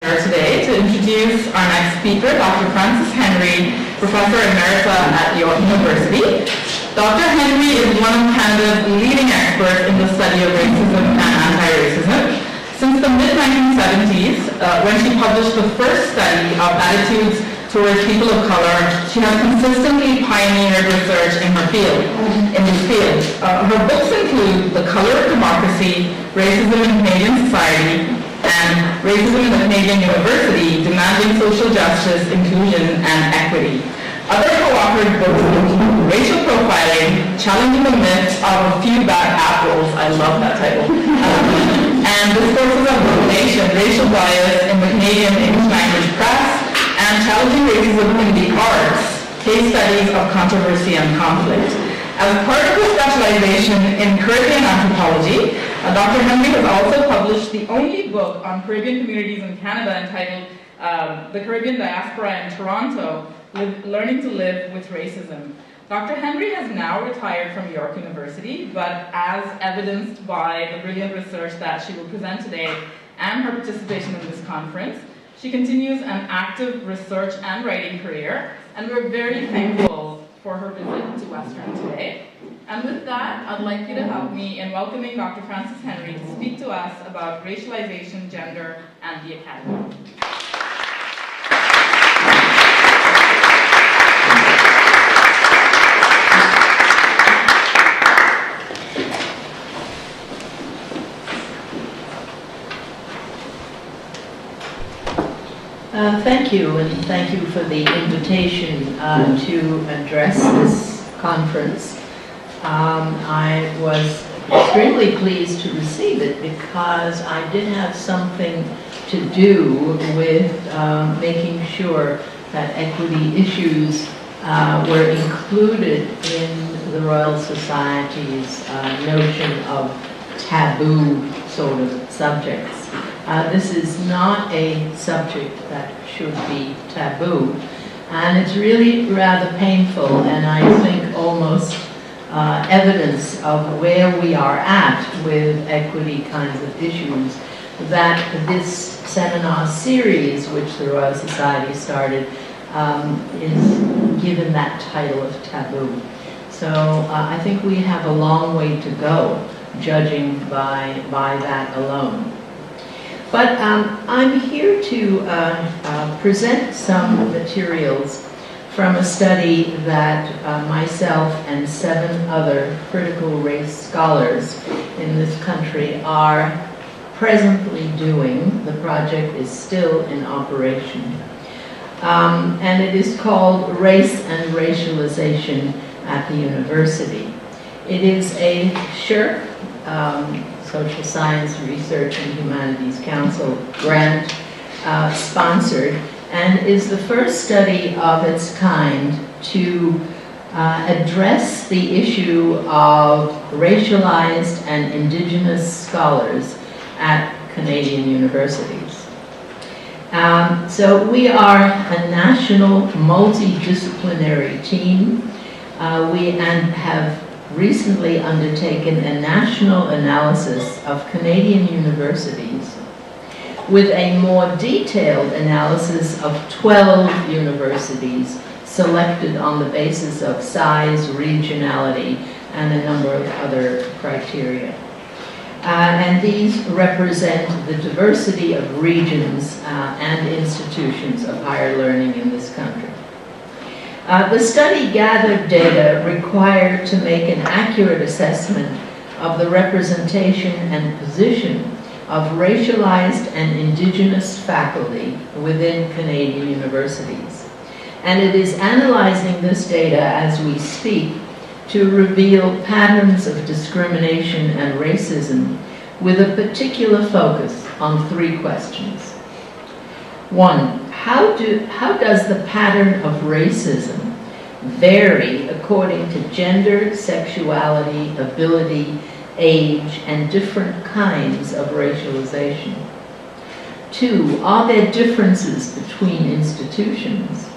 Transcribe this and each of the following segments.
Today to introduce our next speaker, Dr. Frances Henry, Professor Emerita at York University. Dr. Henry is one of Canada's leading experts in the study of racism and anti-racism. Since the mid-1970s, when she published the first study of attitudes towards people of color, she has consistently pioneered research in this field. Her books include The Color of Democracy, Racism in Canadian Society, and Racism in the Canadian University, Demanding Social Justice, Inclusion, and Equity. Other co-authored books include Racial Profiling, Challenging the Myth of a Few Bad Apples, I love that title, and Discourses of Racial Bias in the Canadian English Language Press, and Challenging Racism in the Arts, Case Studies of Controversy and Conflict. As part of her specialization in Caribbean anthropology, Dr. Henry has also published the only book on Caribbean communities in Canada entitled The Caribbean Diaspora in Toronto, Learning to Live with Racism. Dr. Henry has now retired from York University, but as evidenced by the brilliant research that she will present today and her participation in this conference, she continues an active research and writing career, and we're very thankful for her visit to Western today. And with that, I'd like you to help me in welcoming Dr. Frances Henry to speak to us about racialization, gender, and the academy. Thank you, and thank you for the invitation to address this conference. I was extremely pleased to receive it because I did have something to do with making sure that equity issues were included in the Royal Society's notion of taboo sort of subjects. This is not a subject that should be taboo, and it's really rather painful, and I think almost evidence of where we are at with equity kinds of issues, that this seminar series, which the Royal Society started, is given that title of taboo. So I think we have a long way to go, judging by that alone. But I'm here to present some materials from a study that myself and 7 other critical race scholars in this country are presently doing. The project is still in operation. And it is called Race and Racialization at the University. It is a SSHRC, Social Science Research and Humanities Council grant sponsored, and is the first study of its kind to address the issue of racialized and Indigenous scholars at Canadian universities. So we are a national multidisciplinary team. We have recently undertaken a national analysis of Canadian universities with a more detailed analysis of 12 universities selected on the basis of size, regionality, and a number of other criteria. And these represent the diversity of regions and institutions of higher learning in this country. The study gathered data required to make an accurate assessment of the representation and position of racialized and Indigenous faculty within Canadian universities. And it is analyzing this data as we speak to reveal patterns of discrimination and racism with a particular focus on 3 questions. 1, how does the pattern of racism vary according to gender, sexuality, ability, age, and different kinds of racialization? 2, are there differences between institutions?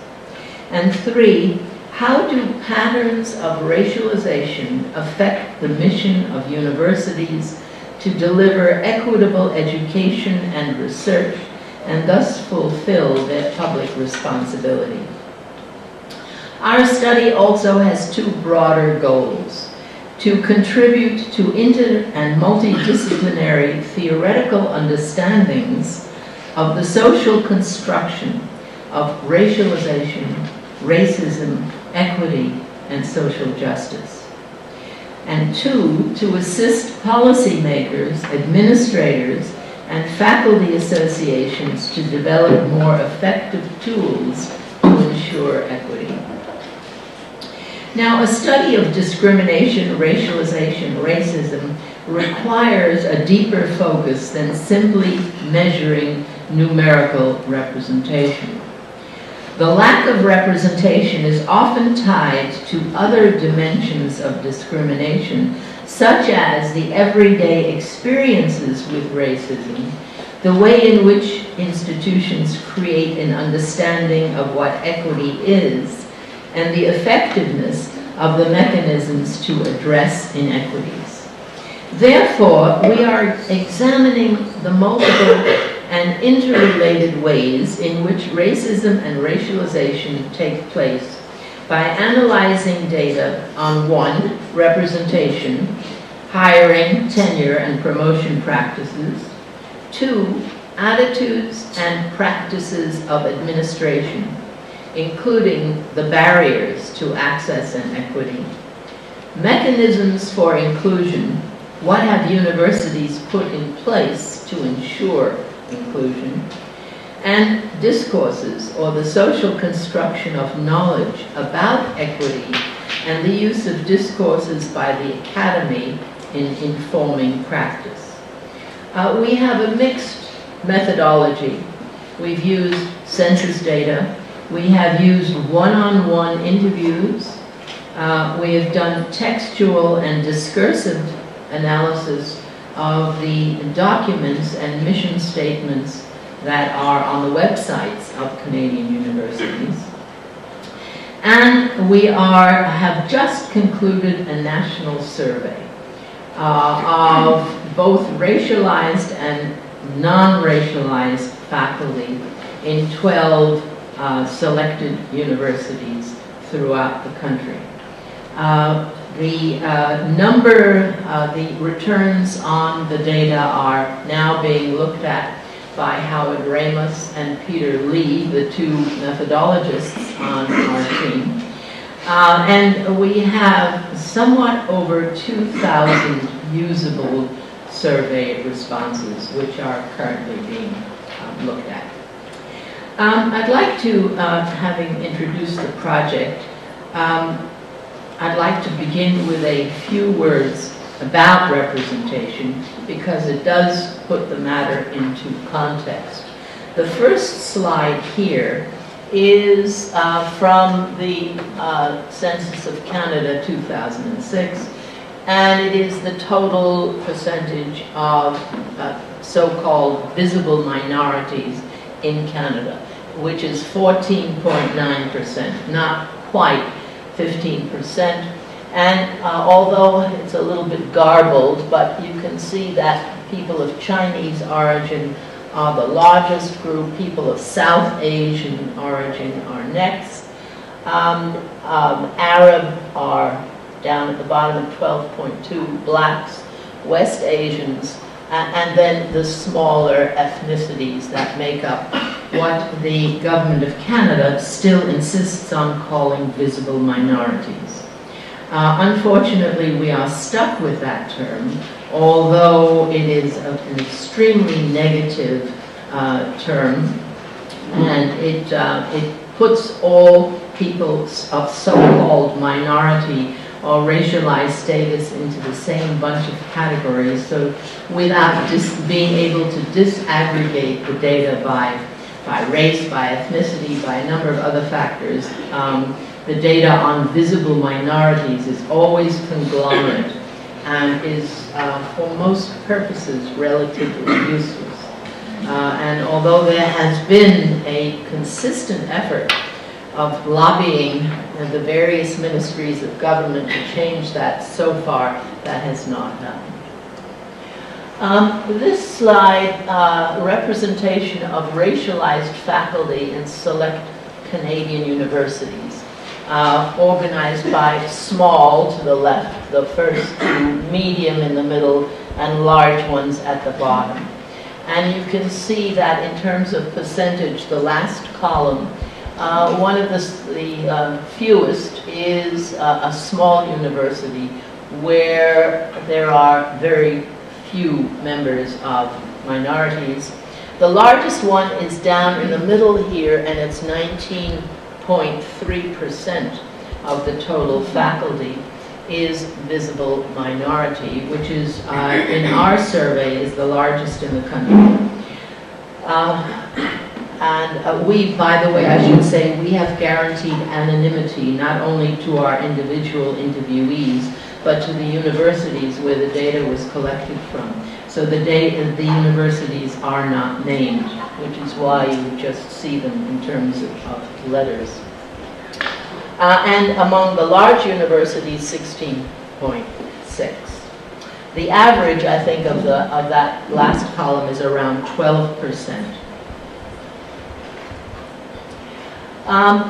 And 3, how do patterns of racialization affect the mission of universities to deliver equitable education and research and thus fulfill their public responsibility. Our study also has two broader goals: to contribute to inter- and multidisciplinary theoretical understandings of the social construction of racialization, racism, equity, and social justice. And two, to assist policymakers, administrators, and faculty associations to develop more effective tools to ensure equity. Now, a study of discrimination, racialization, racism requires a deeper focus than simply measuring numerical representation. The lack of representation is often tied to other dimensions of discrimination, such as the everyday experiences with racism, the way in which institutions create an understanding of what equity is, and the effectiveness of the mechanisms to address inequities. Therefore, we are examining the multiple and interrelated ways in which racism and racialization take place by analyzing data on 1, representation, hiring, tenure, and promotion practices, 2, attitudes and practices of administration, including the barriers to access and equity, mechanisms for inclusion, what have universities put in place to ensure inclusion, and discourses, or the social construction of knowledge about equity and the use of discourses by the academy in informing practice. We have a mixed methodology. We've used census data. We have used one-on-one interviews. We have done textual and discursive analysis of the documents and mission statements that are on the websites of Canadian universities. And we have just concluded a national survey of both racialized and non-racialized faculty in 12 selected universities throughout the country. The returns on the data are now being looked at by Howard Ramos and Peter Lee, the two methodologists on our team. And we have somewhat over 2,000 usable survey responses, which are currently being looked at. I'd like to, having introduced the project, I'd like to begin with a few words about representation because it does put the matter into context. The first slide here is from the Census of Canada 2006, and it is the total percentage of so-called visible minorities in Canada, which is 14.9%, not quite 15%. And although it's a little bit garbled, but you can see that people of Chinese origin are the largest group, people of South Asian origin are next. Arab are down at the bottom at 12.2, blacks, West Asians, and then the smaller ethnicities that make up what the Government of Canada still insists on calling visible minorities. Unfortunately, we are stuck with that term, although it is an extremely negative term, and it puts all people of so-called minority or racialized status into the same bunch of categories, so without being able to disaggregate the data by race, by ethnicity, by a number of other factors. The data on visible minorities is always conglomerate and is, for most purposes, relatively useless. And although there has been a consistent effort of lobbying the various ministries of government to change that, so far that has not happened. This slide, representation of racialized faculty in select Canadian universities, organized by small to the left, the first two, medium in the middle, and large ones at the bottom. And you can see that in terms of percentage, the last column, one of the fewest is a small university where there are very few members of minorities. The largest one is down in the middle here, and it's 19.3% of the total faculty is visible minority, which is, in our survey, is the largest in the country. We, by the way, I should say, we have guaranteed anonymity not only to our individual interviewees, but to the universities where the data was collected from. So the universities are not named, which is why you just see them in terms of letters. And among the large universities, 16.6. The average, I think, of that last column is around 12%.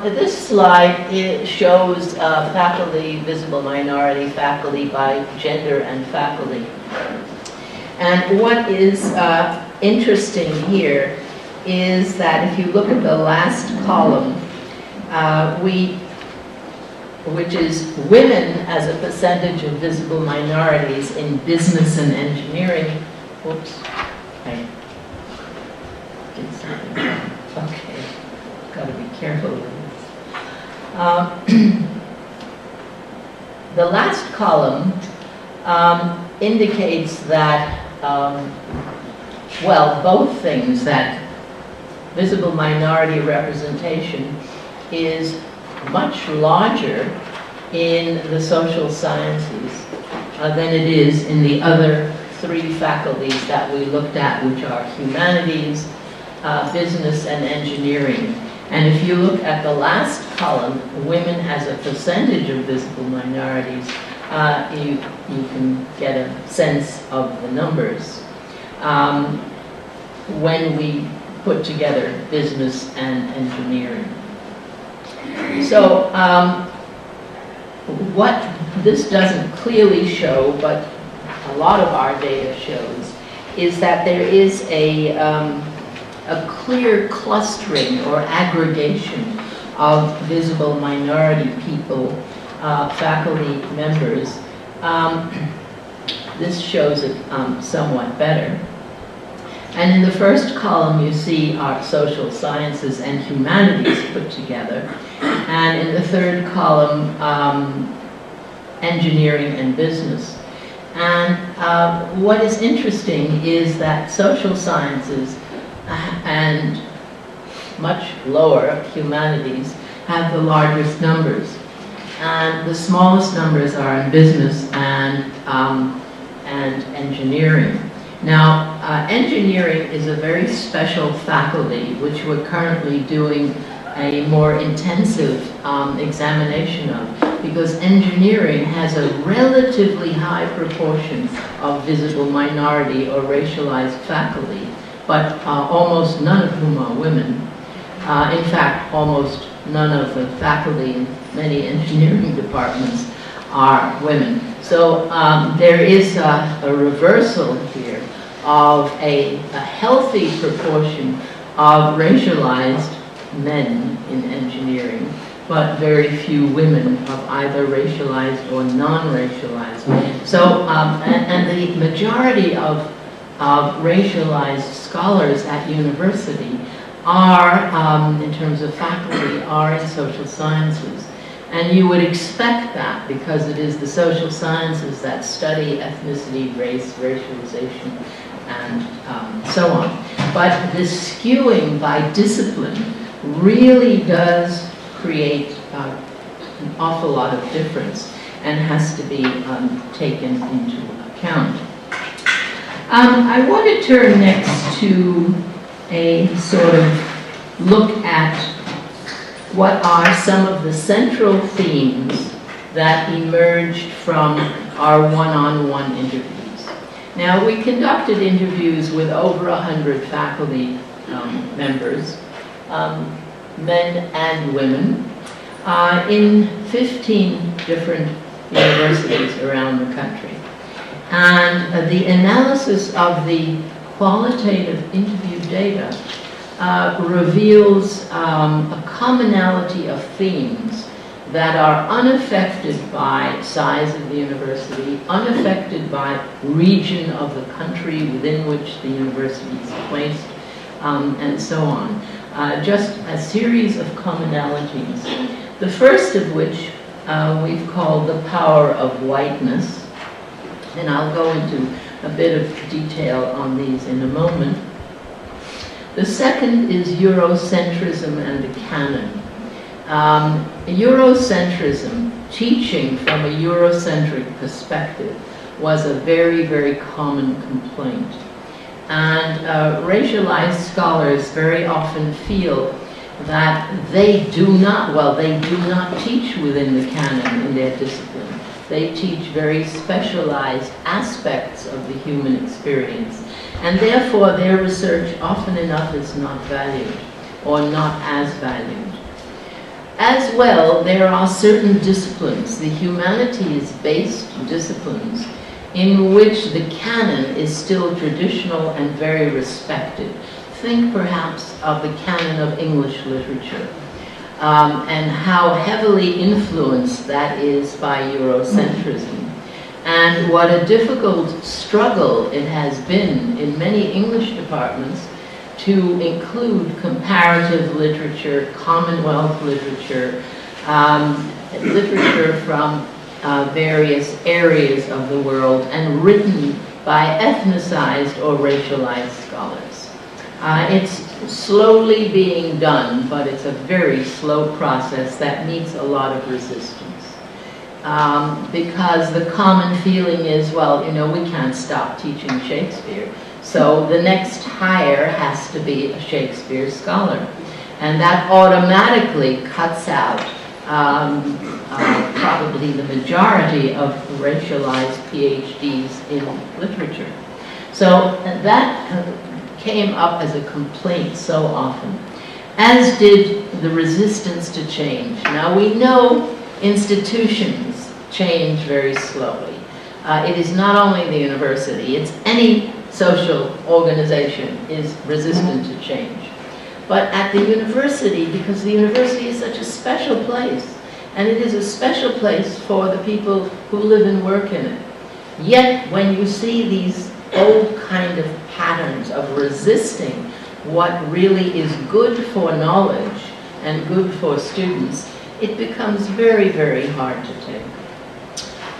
This slide shows faculty, visible minority faculty by gender and faculty. And what is interesting here is that if you look at the last column, which is women as a percentage of visible minorities in business and engineering. Whoops, I did something wrong. Okay, got to be careful with this. The last column indicates that, well, both things, that visible minority representation is much larger in the social sciences than it is in the other three faculties that we looked at, which are humanities, business, and engineering. And if you look at the last column, women as a percentage of visible minorities, you can get a sense of the numbers when we put together business and engineering. So what this doesn't clearly show, but a lot of our data shows, is that there is a clear clustering or aggregation of visible minority people, faculty members. This shows it somewhat better. And in the first column, you see our social sciences and humanities put together. And in the third column, engineering and business. And what is interesting is that social sciences and much lower humanities have the largest numbers. And the smallest numbers are in business and engineering. Now, engineering is a very special faculty, which we're currently doing a more intensive examination of, because engineering has a relatively high proportion of visible minority or racialized faculty, but almost none of whom are women. In fact, almost none of the faculty in many engineering departments are women. So there is a reversal here of a healthy proportion of racialized men in engineering, but very few women of either racialized or non-racialized. So, and the majority of racialized scholars at university are, in terms of faculty, are in social sciences. And you would expect that because it is the social sciences that study ethnicity, race, racialization, and so on. But this skewing by discipline really does create an awful lot of difference and has to be taken into account. I want to turn next to a sort of look at what are some of the central themes that emerged from our one-on-one interviews. Now, we conducted interviews with over 100 faculty members, men and women, in 15 different universities around the country. And the analysis of the qualitative interview data reveals a commonality of themes that are unaffected by size of the university, unaffected by region of the country within which the university is placed, and so on. Just a series of commonalities. The first of which we've called the power of whiteness, and I'll go into a bit of detail on these in a moment. The second is Eurocentrism and the canon. Eurocentrism, teaching from a Eurocentric perspective, was a very, very common complaint. And racialized scholars very often feel that they do not teach within the canon in their discipline. They teach very specialized aspects of the human experience. And therefore, their research often enough is not valued, or not as valued. As well, there are certain disciplines, the humanities-based disciplines, in which the canon is still traditional and very respected. Think perhaps of the canon of English literature, and how heavily influenced that is by Eurocentrism. And what a difficult struggle it has been in many English departments to include comparative literature, Commonwealth literature, literature from various areas of the world, and written by ethnicized or racialized scholars. It's slowly being done, but it's a very slow process that meets a lot of resistance. Because the common feeling is, well, you know, we can't stop teaching Shakespeare, so the next hire has to be a Shakespeare scholar. And that automatically cuts out probably the majority of racialized PhDs in literature. So that came up as a complaint so often, as did the resistance to change. Now, we know institutions change very slowly. It is not only the university, it's any social organization is resistant to change. But at the university, because the university is such a special place, and it is a special place for the people who live and work in it. Yet, when you see these old kind of patterns of resisting what really is good for knowledge and good for students, it becomes very, very hard to take.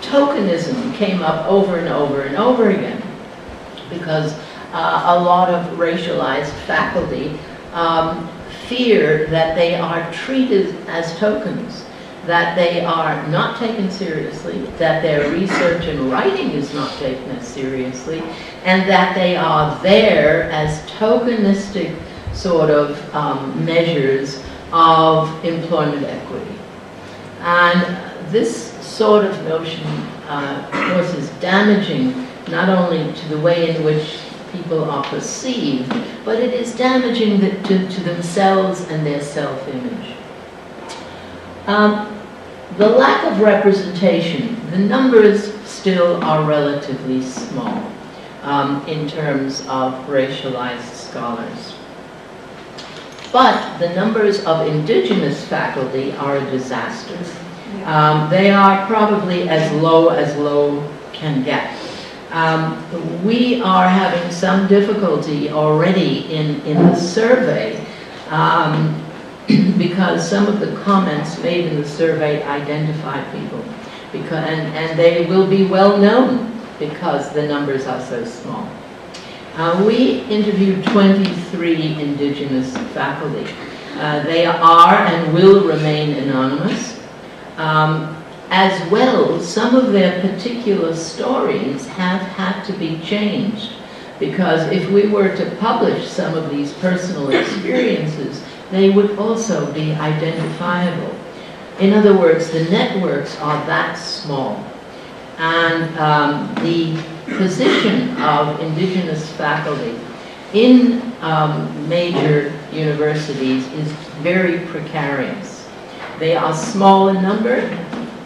Tokenism came up over and over and over again, because a lot of racialized faculty fear that they are treated as tokens, that they are not taken seriously, that their research and writing is not taken as seriously, and that they are there as tokenistic sort of measures of employment equity. And this sort of notion, of course, is damaging not only to the way in which people are perceived, but it is damaging to themselves and their self-image. The lack of representation, the numbers still are relatively small in terms of racialized scholars. But the numbers of indigenous faculty are a disaster. They are probably as low can get. We are having some difficulty already in the survey because some of the comments made in the survey identify people, and they will be well known because the numbers are so small. We interviewed 23 indigenous faculty. They are and will remain anonymous. As well, some of their particular stories have had to be changed, because if we were to publish some of these personal experiences, they would also be identifiable. In other words, the networks are that small. And the position of Indigenous faculty in major universities is very precarious. They are small in number,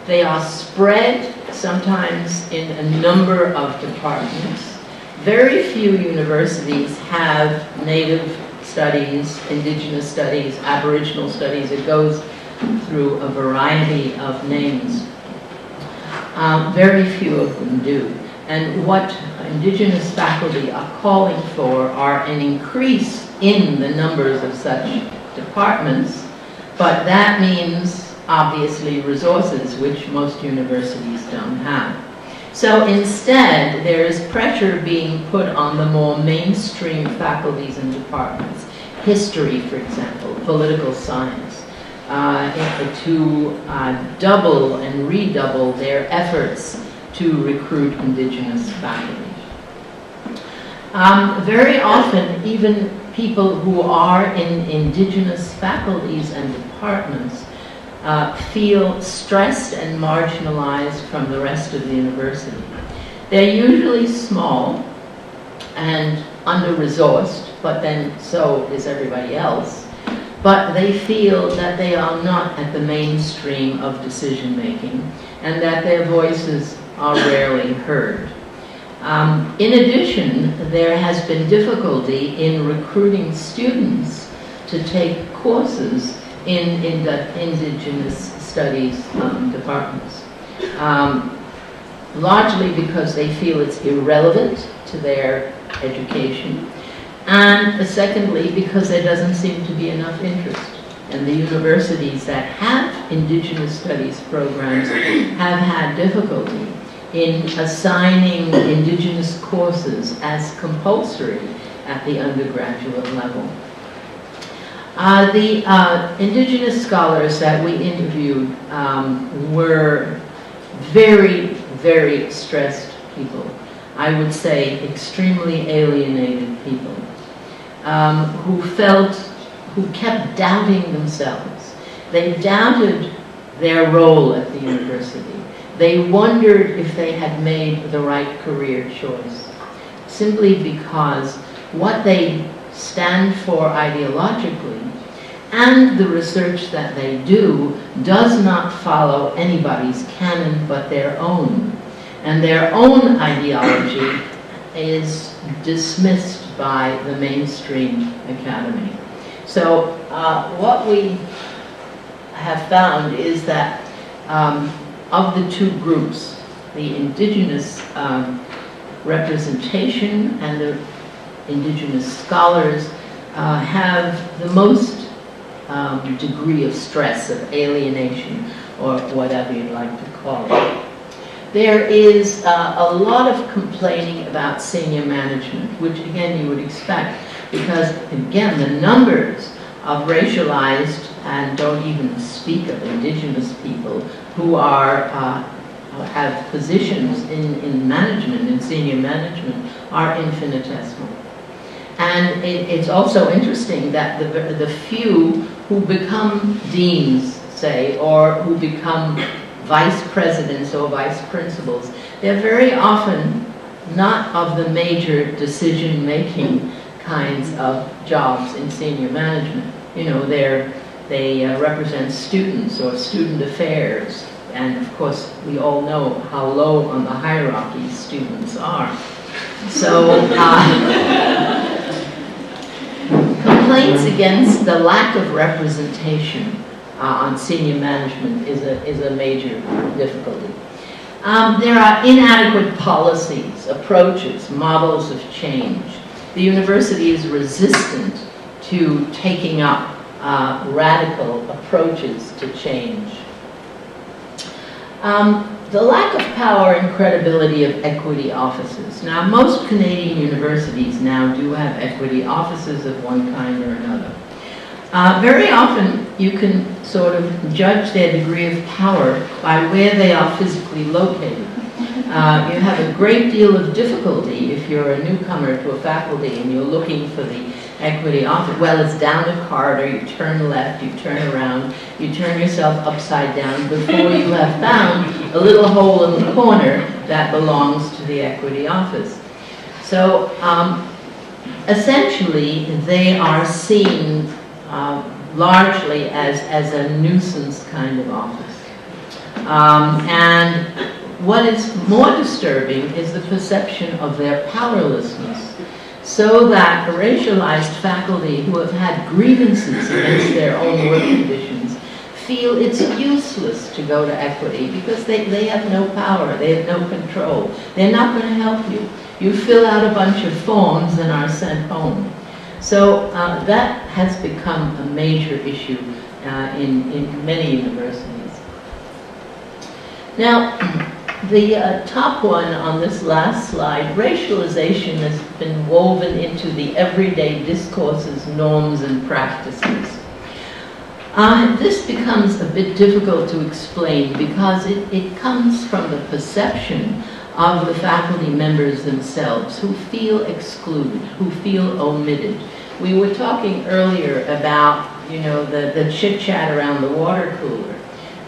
they are spread sometimes in a number of departments. Very few universities have Native studies, Indigenous studies, Aboriginal studies. It goes through a variety of names. Very few of them do. And what Indigenous faculty are calling for are an increase in the numbers of such departments, but that means obviously resources, which most universities don't have. So instead, there is pressure being put on the more mainstream faculties and departments. History, for example, political science, to double and redouble their efforts to recruit Indigenous faculty. Very often, even people who are in Indigenous faculties and departments feel stressed and marginalized from the rest of the university. They're usually small and under-resourced, but then so is everybody else. But they feel that they are not at the mainstream of decision-making and that their voices are rarely heard. In addition, there has been difficulty in recruiting students to take courses in Indigenous studies departments, largely because they feel it's irrelevant to their education, and secondly, because there doesn't seem to be enough interest. And the universities that have Indigenous studies programs have had difficulty in assigning Indigenous courses as compulsory at the undergraduate level. The Indigenous scholars that we interviewed were very, very stressed people. I would say extremely alienated people who kept doubting themselves. They doubted their role at the university. They wondered if they had made the right career choice, simply because what they stand for ideologically and the research that they do does not follow anybody's canon but their own. And their own ideology is dismissed by the mainstream academy. So what we have found is that of the two groups, the Indigenous representation and the Indigenous scholars have the most degree of stress, of alienation, or whatever you'd like to call it. There is a lot of complaining about senior management, which again you would expect, because again the numbers of racialized, and don't even speak of Indigenous people, who are have positions in management, in senior management, are infinitesimal. And it's also interesting that the few who become deans, say, or who become vice presidents or vice principals, they're very often not of the major decision-making kinds of jobs in senior management. You know, they represent students or student affairs, and of course we all know how low on the hierarchy students are. So complaints against the lack of representation on senior management is a major difficulty. There are inadequate policies, approaches, models of change. The university is resistant to taking up radical approaches to change. The lack of power and credibility of equity offices. Now, most Canadian universities now do have equity offices of one kind or another. Very often, you can sort of judge their degree of power by where they are physically located. You have a great deal of difficulty if you're a newcomer to a faculty and you're looking for the equity office. Well, it's down the corridor, you turn left, you turn around, you turn yourself upside down before you have found a little hole in the corner that belongs to the equity office. So essentially, they are seen largely as a nuisance kind of office. And what is more disturbing is the perception of their powerlessness, so that racialized faculty who have had grievances against their own work conditions feel it's useless to go to equity because they have no power, they have no control. They're not going to help you. You fill out a bunch of forms and are sent home. So that has become a major issue in many universities. Now, the top one on this last slide, racialization has been woven into the everyday discourses, norms, and practices. This becomes a bit difficult to explain because it comes from the perception of the faculty members themselves who feel excluded, who feel omitted. We were talking earlier about, the chit-chat around the water cooler.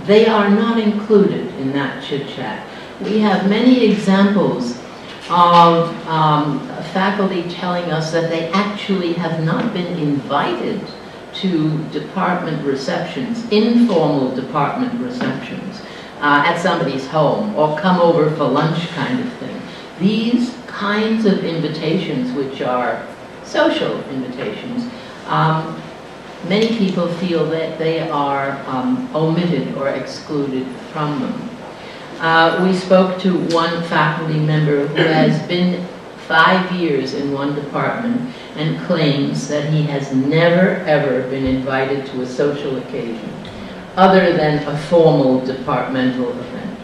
They are not included in that chit-chat. We have many examples of faculty telling us that they actually have not been invited to department receptions, informal department receptions, at somebody's home, or come over for lunch kind of thing. These kinds of invitations, which are social invitations, many people feel that they are omitted or excluded from them. We spoke to one faculty member who has been 5 years in one department and claims that he has never ever been invited to a social occasion other than a formal departmental event.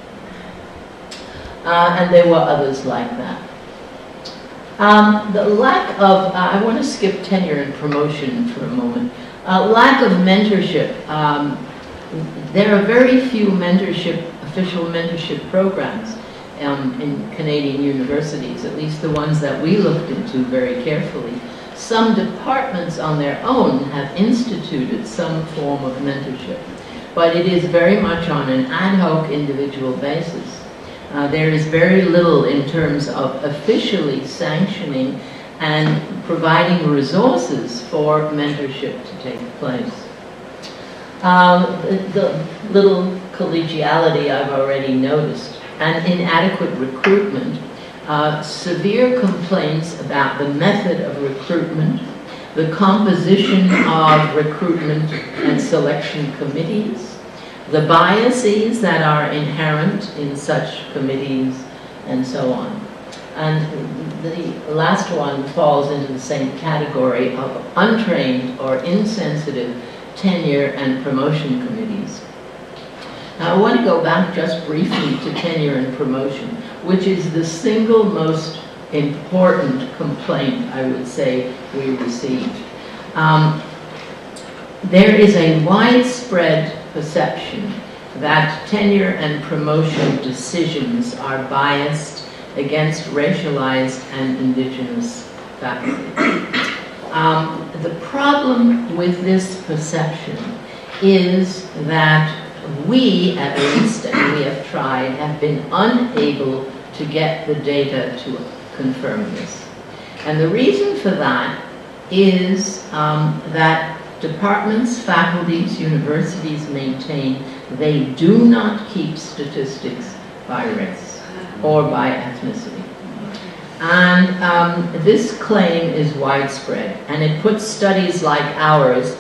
And there were others like that. The lack of, I want to skip tenure and promotion for a moment. Lack of mentorship. There are very few official mentorship programs in Canadian universities, at least the ones that we looked into very carefully. Some departments on their own have instituted some form of mentorship, but it is very much on an ad hoc individual basis. There is very little in terms of officially sanctioning and providing resources for mentorship to take place. The little collegiality I've already noticed, and inadequate recruitment, severe complaints about the method of recruitment, the composition of recruitment and selection committees, the biases that are inherent in such committees, and so on. And the last one falls into the same category of untrained or insensitive tenure and promotion committees. Now, I want to go back just briefly to tenure and promotion, which is the single most important complaint, I would say, we received. There is a widespread perception that tenure and promotion decisions are biased against racialized and indigenous faculty. The problem with this perception is that we, at least, and we have tried, have been unable to get the data to confirm this. And the reason for that is that departments, faculties, universities maintain they do not keep statistics by race or by ethnicity. And this claim is widespread, and it puts studies like ours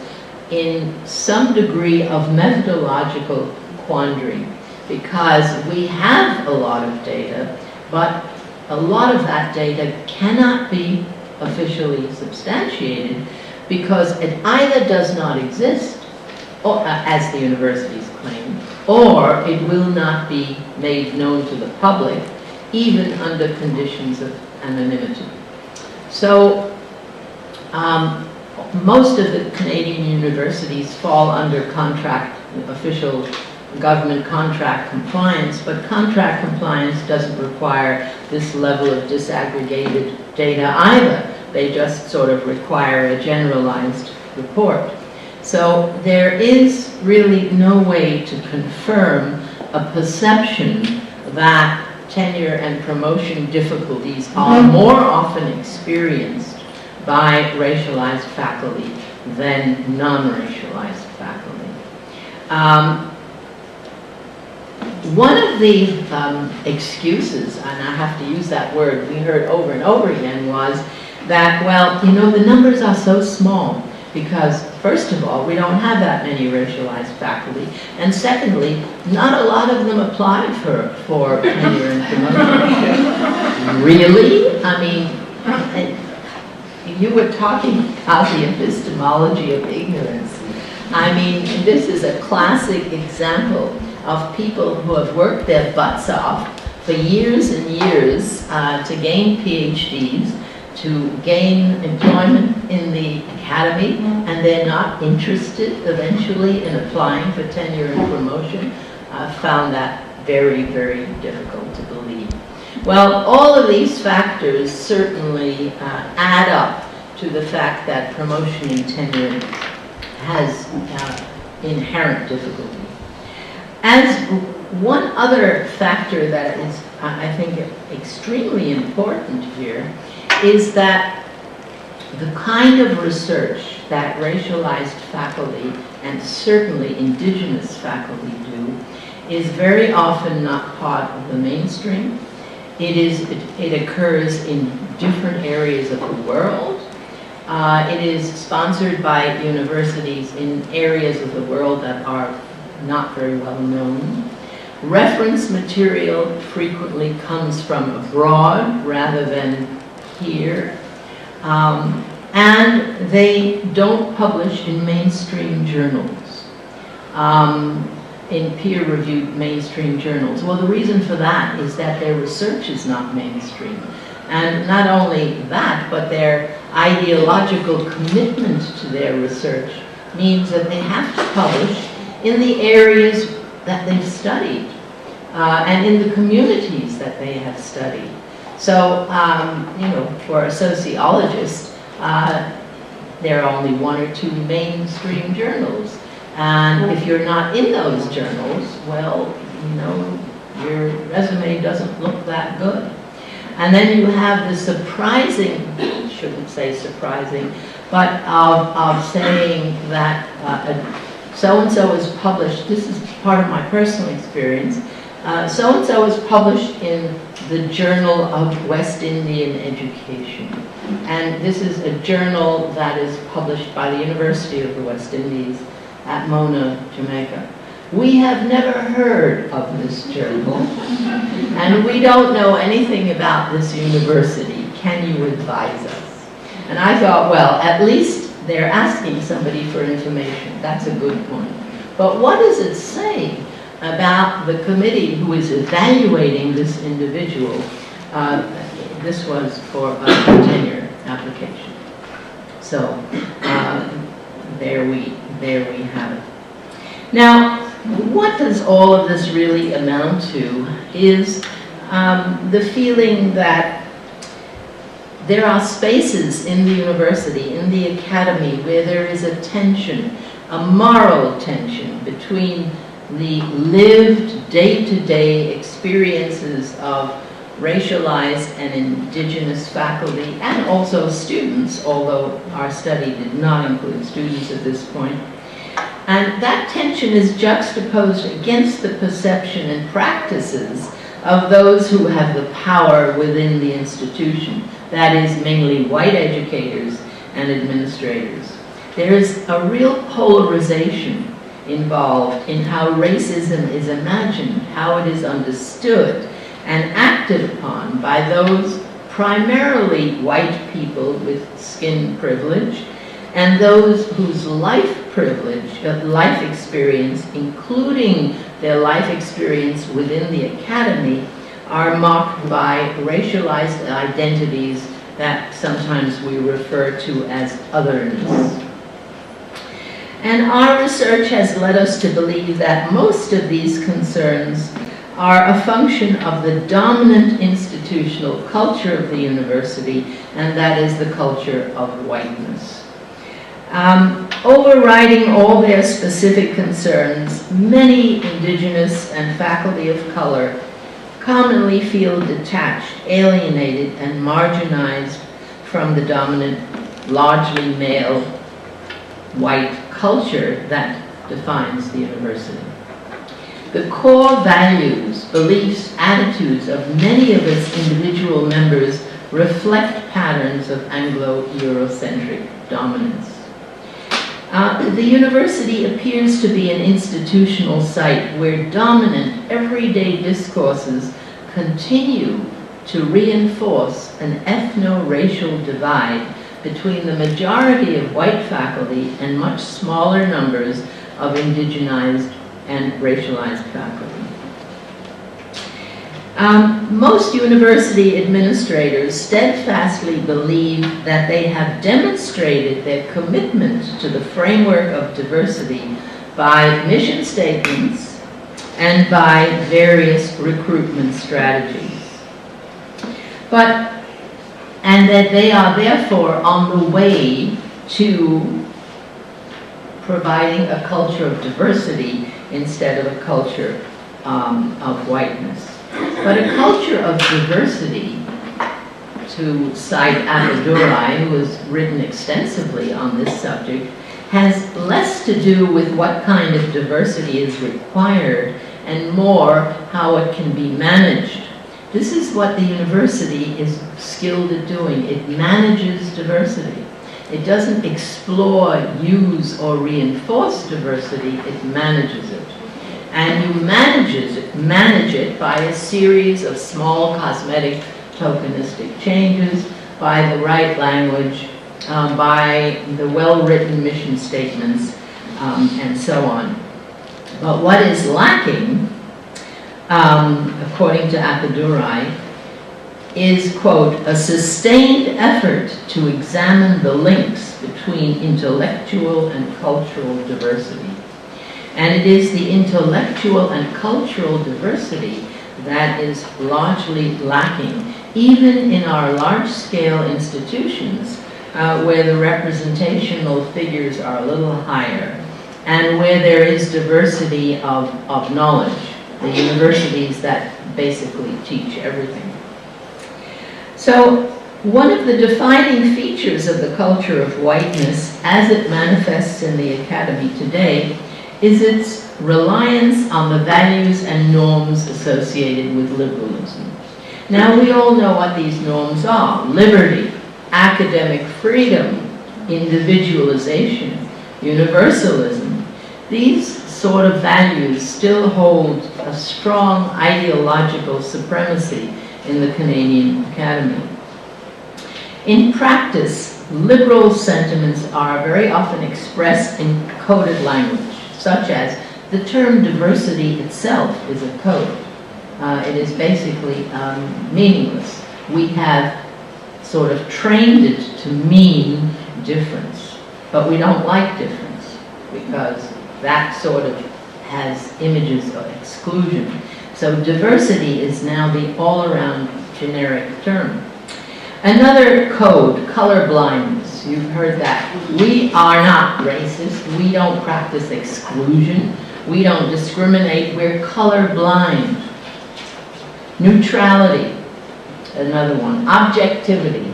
in some degree of methodological quandary, because we have a lot of data, but a lot of that data cannot be officially substantiated because it either does not exist, or, as the universities claim, or it will not be made known to the public, even under conditions of anonymity. So most of the Canadian universities fall under official government contract compliance, but contract compliance doesn't require this level of disaggregated data either. They just sort of require a generalized report. So there is really no way to confirm a perception that tenure and promotion difficulties are more often experienced by racialized faculty than non-racialized faculty. One of the excuses, and I have to use that word, we heard over and over again, was that, well, you know, the numbers are so small because, first of all, we don't have that many racialized faculty, and secondly, not a lot of them applied for tenure and promotion. Really? I mean, you were talking about the epistemology of ignorance. I mean, this is a classic example of people who have worked their butts off for years and years to gain PhDs, to gain employment in the academy, and they're not interested eventually in applying for tenure and promotion. I found that very, very difficult to believe. Well, all of these factors certainly add up to the fact that promotion and tenure has inherent difficulty. As one other factor that is, I think, extremely important here is that the kind of research that racialized faculty and certainly indigenous faculty do is very often not part of the mainstream. It occurs in different areas of the world. It is sponsored by universities in areas of the world that are not very well known. Reference material frequently comes from abroad rather than here. And they don't publish in mainstream journals, in peer-reviewed mainstream journals. Well, the reason for that is that their research is not mainstream. And not only that, but their ideological commitment to their research means that they have to publish in the areas that they've studied and in the communities that they have studied. So, you know, for a sociologist, there are only one or two mainstream journals. And if you're not in those journals, well, you know, your resume doesn't look that good. And then you have the surprising, shouldn't say surprising, but of saying that so-and-so is published, this is part of my personal experience, so-and-so is published in the Journal of West Indian Education. And this is a journal that is published by the University of the West Indies at Mona, Jamaica. We have never heard of this journal, and we don't know anything about this university. Can you advise us? And I thought, well, at least they're asking somebody for information. That's a good point. But what does it say about the committee who is evaluating this individual? This was for a tenure application. So there we have it. Now, what does all of this really amount to is the feeling that there are spaces in the university, in the academy, where there is a tension, a moral tension between the lived day-to-day experiences of racialized and indigenous faculty and also students, although our study did not include students at this point. And that tension is juxtaposed against the perception and practices of those who have the power within the institution, that is, mainly white educators and administrators. There is a real polarization involved in how racism is imagined, how it is understood and acted upon by those primarily white people with skin privilege and those whose life privilege, life experience, including their life experience within the academy, are marked by racialized identities that sometimes we refer to as otherness. And our research has led us to believe that most of these concerns are a function of the dominant institutional culture of the university, and that is the culture of whiteness. Overriding all their specific concerns, many Indigenous and faculty of color commonly feel detached, alienated, and marginalized from the dominant, largely male, white culture that defines the university. The core values, beliefs, attitudes of many of its individual members reflect patterns of Anglo-Eurocentric dominance. The university appears to be an institutional site where dominant, everyday discourses continue to reinforce an ethno-racial divide between the majority of white faculty and much smaller numbers of indigenized and racialized faculty. Most university administrators steadfastly believe that they have demonstrated their commitment to the framework of diversity by mission statements and by various recruitment strategies. And that they are therefore on the way to providing a culture of diversity instead of a culture of whiteness. But a culture of diversity, to cite Appadurai, who has written extensively on this subject, has less to do with what kind of diversity is required and more how it can be managed. This is what the university is skilled at doing. It manages diversity. It doesn't explore, use, or reinforce diversity, it manages it. And you manage it by a series of small cosmetic tokenistic changes, by the right language, by the well-written mission statements, and so on. But what is lacking, according to Appadurai, is, quote, a sustained effort to examine the links between intellectual and cultural diversity. And it is the intellectual and cultural diversity that is largely lacking, even in our large-scale institutions, where the representational figures are a little higher, and where there is diversity of knowledge, the universities that basically teach everything. So, one of the defining features of the culture of whiteness, as it manifests in the academy today, is its reliance on the values and norms associated with liberalism. Now, we all know what these norms are: liberty, academic freedom, individualization, universalism. These sort of values still hold a strong ideological supremacy in the Canadian Academy. In practice, liberal sentiments are very often expressed in coded language, such as the term diversity itself is a code. It is basically meaningless. We have sort of trained it to mean difference, but we don't like difference because that sort of has images of exclusion. So diversity is now the all-around generic term. Another code, colorblindness. You've heard that. We are not racist. We don't practice exclusion. We don't discriminate. We're colorblind. Neutrality, another one. Objectivity.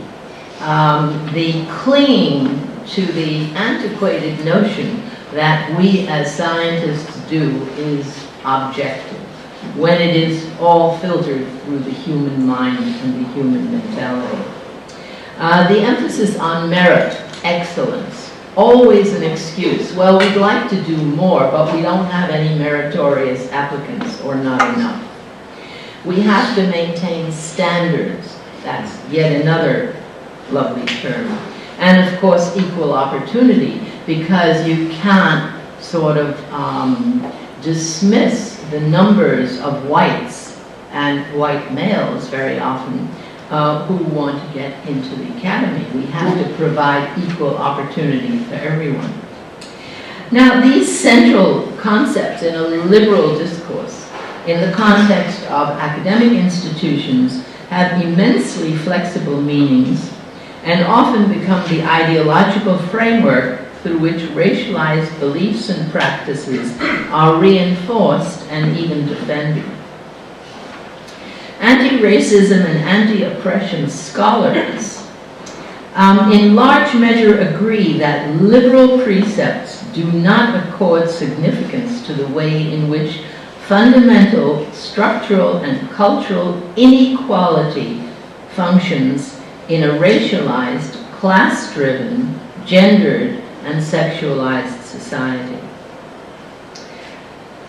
The clinging to the antiquated notion that we as scientists do is objective, when it is all filtered through the human mind and the human mentality. The emphasis on merit, excellence, always an excuse. Well, we'd like to do more, but we don't have any meritorious applicants, or not enough. We have to maintain standards. That's yet another lovely term. And of course, equal opportunity, because you can't sort of dismiss the numbers of whites and white males very often who want to get into the academy. We have to provide equal opportunity for everyone. Now, these central concepts in a liberal discourse, in the context of academic institutions, have immensely flexible meanings and often become the ideological framework through which racialized beliefs and practices are reinforced and even defended. Anti-racism and anti-oppression scholars in large measure agree that liberal precepts do not accord significance to the way in which fundamental structural and cultural inequality functions in a racialized, class-driven, gendered, and sexualized society.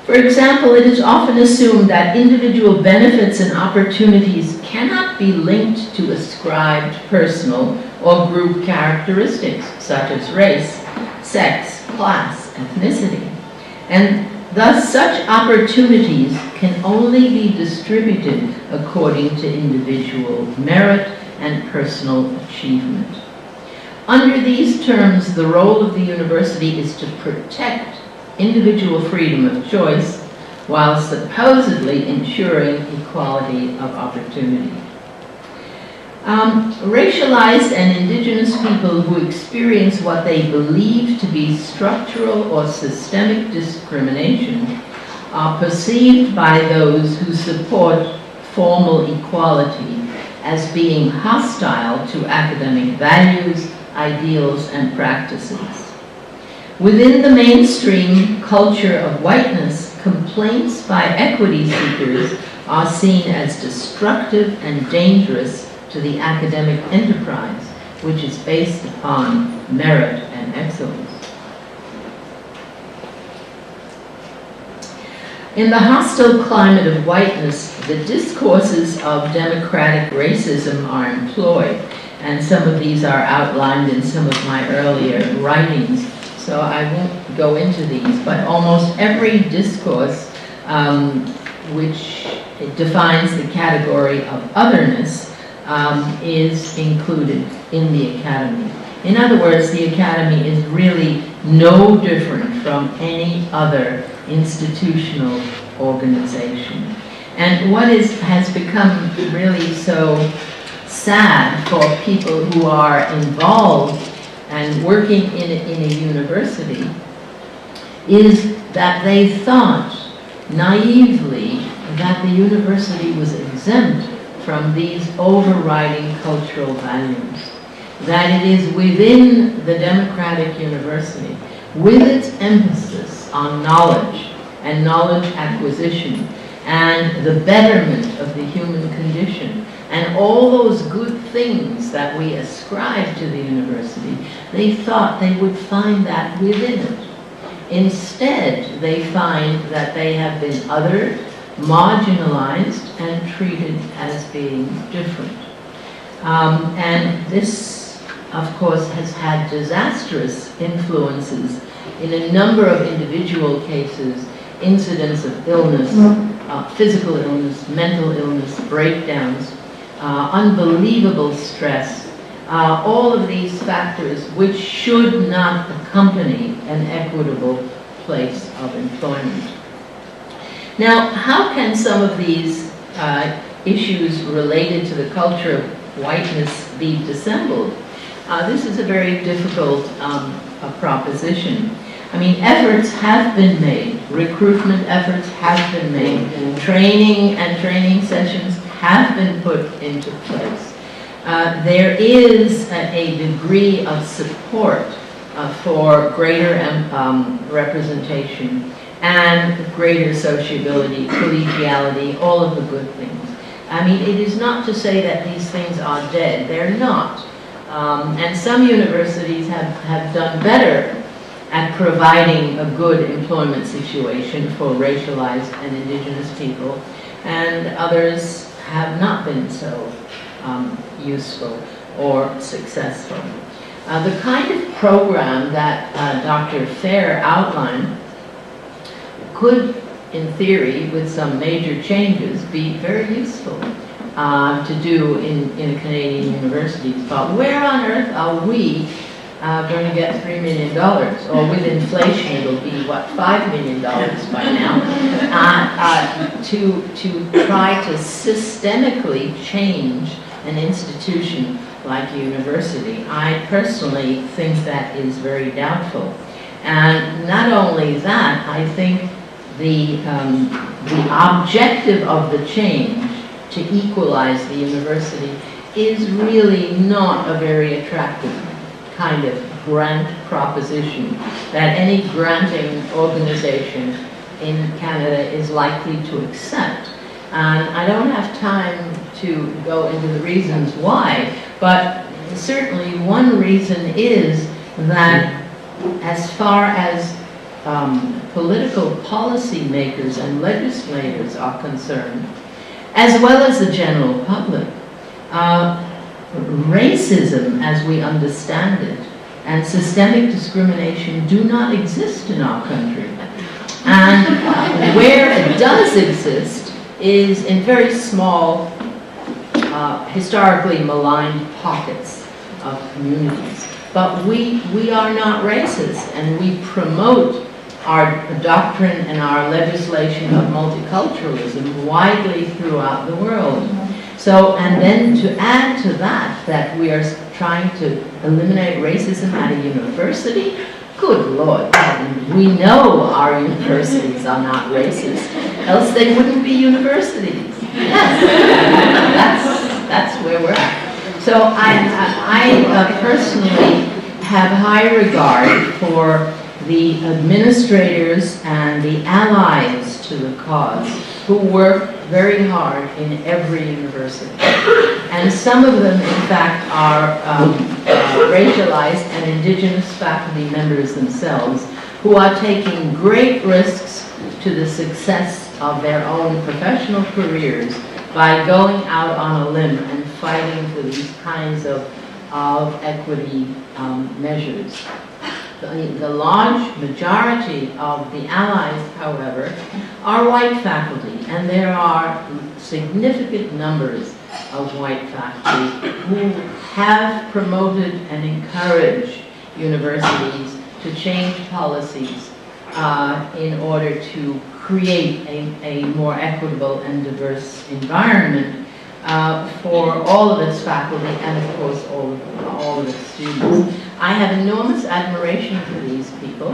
For example, it is often assumed that individual benefits and opportunities cannot be linked to ascribed personal or group characteristics such as race, sex, class, ethnicity, and thus such opportunities can only be distributed according to individual merit and personal achievement. Under these terms, the role of the university is to protect individual freedom of choice while supposedly ensuring equality of opportunity. Racialized and indigenous people who experience what they believe to be structural or systemic discrimination are perceived by those who support formal equality as being hostile to academic values, ideals, and practices. Within the mainstream culture of whiteness, complaints by equity seekers are seen as destructive and dangerous to the academic enterprise, which is based upon merit and excellence. In the hostile climate of whiteness, the discourses of democratic racism are employed, and some of these are outlined in some of my earlier writings, so I won't go into these, but almost every discourse which defines the category of otherness is included in the academy. In other words, the academy is really no different from any other institutional organization. And what has become really so sad for people who are involved and working in a university is that they thought naively that the university was exempt from these overriding cultural values, that it is within the democratic university, with its emphasis on knowledge and knowledge acquisition and the betterment of the human condition and all those good things that we ascribe to the university, they thought they would find that within it. Instead, they find that they have been othered, marginalized, and treated as being different. And this, of course, has had disastrous influences in a number of individual cases, incidents of illness, physical illness, mental illness, breakdowns, unbelievable stress, all of these factors which should not accompany an equitable place of employment. Now, how can some of these issues related to the culture of whiteness be dissembled? This is a very difficult proposition. I mean, efforts have been made, recruitment efforts have been made, training and training sessions have been put into place. There is a degree of support for greater representation and greater sociability, collegiality, all of the good things. I mean, it is not to say that these things are dead. They're not. And some universities have done better at providing a good employment situation for racialized and indigenous people, and others have not been so useful or successful. The kind of program that Dr. Fair outlined could, in theory, with some major changes, be very useful to do in a Canadian university. But where on earth are we going to get $3 million, or with inflation it'll be, what, $5 million by now, to try to systemically change an institution like a university. I personally think that is very doubtful. And not only that, I think the objective of the change to equalize the university is really not a very attractive kind of grant proposition that any granting organization in Canada is likely to accept. And I don't have time to go into the reasons why, but certainly one reason is that as far as political policy makers and legislators are concerned, as well as the general public, racism as we understand it and systemic discrimination do not exist in our country. And where it does exist is in very small, historically maligned pockets of communities. But we are not racist, and we promote our doctrine and our legislation of multiculturalism widely throughout the world. So, and then to add to that, that we are trying to eliminate racism at a university, good Lord, we know our universities are not racist, else they wouldn't be universities. Yes, that's where we're at. So I personally have high regard for the administrators and the allies to the cause who work very hard in every university. And some of them, in fact, are racialized and indigenous faculty members themselves who are taking great risks to the success of their own professional careers by going out on a limb and fighting for these kinds of equity measures. The large majority of the allies, however, are white faculty, and there are significant numbers of white faculty who have promoted and encouraged universities to change policies in order to create a more equitable and diverse environment for all of its faculty and, of course, all of its students. I have enormous admiration for these people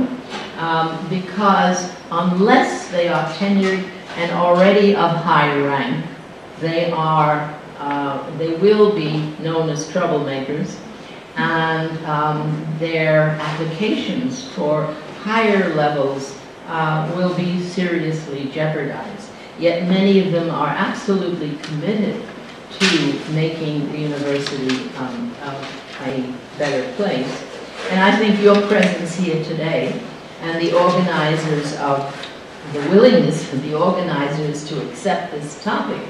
because unless they are tenured and already of high rank, they will be known as troublemakers, and their applications for higher levels will be seriously jeopardized. Yet many of them are absolutely committed to making the university a better place. And I think your presence here today and the organizers of the willingness for the organizers to accept this topic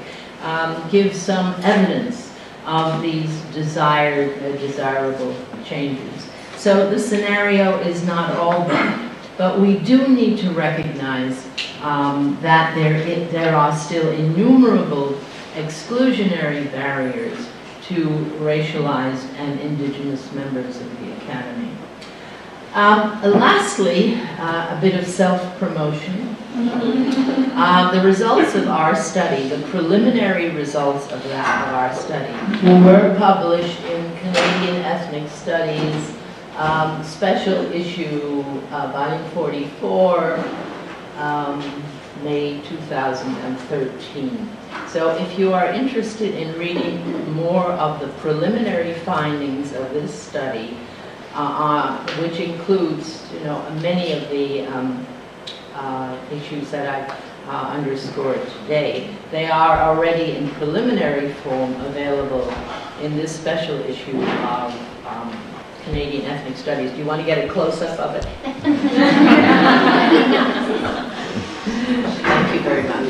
gives some evidence of these desirable changes. So the scenario is not all bad, but we do need to recognize that there are still innumerable exclusionary barriers to racialized and indigenous members of the Academy. Lastly, a bit of self-promotion. The results of our study, the preliminary results of our study, were published in Canadian Ethnic Studies, special issue, volume 44, May 2013. So if you are interested in reading more of the preliminary findings of this study, which includes, many of the issues that I've underscored today, they are already in preliminary form available in this special issue of Canadian Ethnic Studies. Do you want to get a close-up of it? Thank you very much.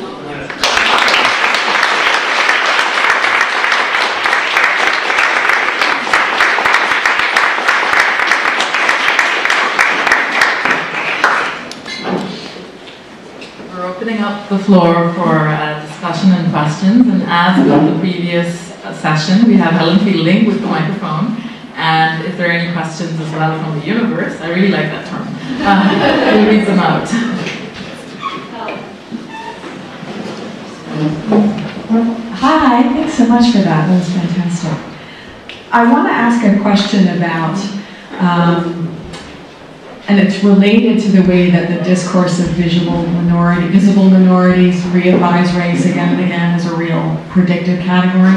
We're opening up the floor for discussion and questions, and as with the previous session, we have Helen Fielding with the microphone, And if there are any questions as well from the universe, I really like that term, we'll read them out. Hi, thanks so much for that. That was fantastic. I want to ask a question about, and it's related to the way that the discourse of visible minorities, reifies race again and again as a real predictive category.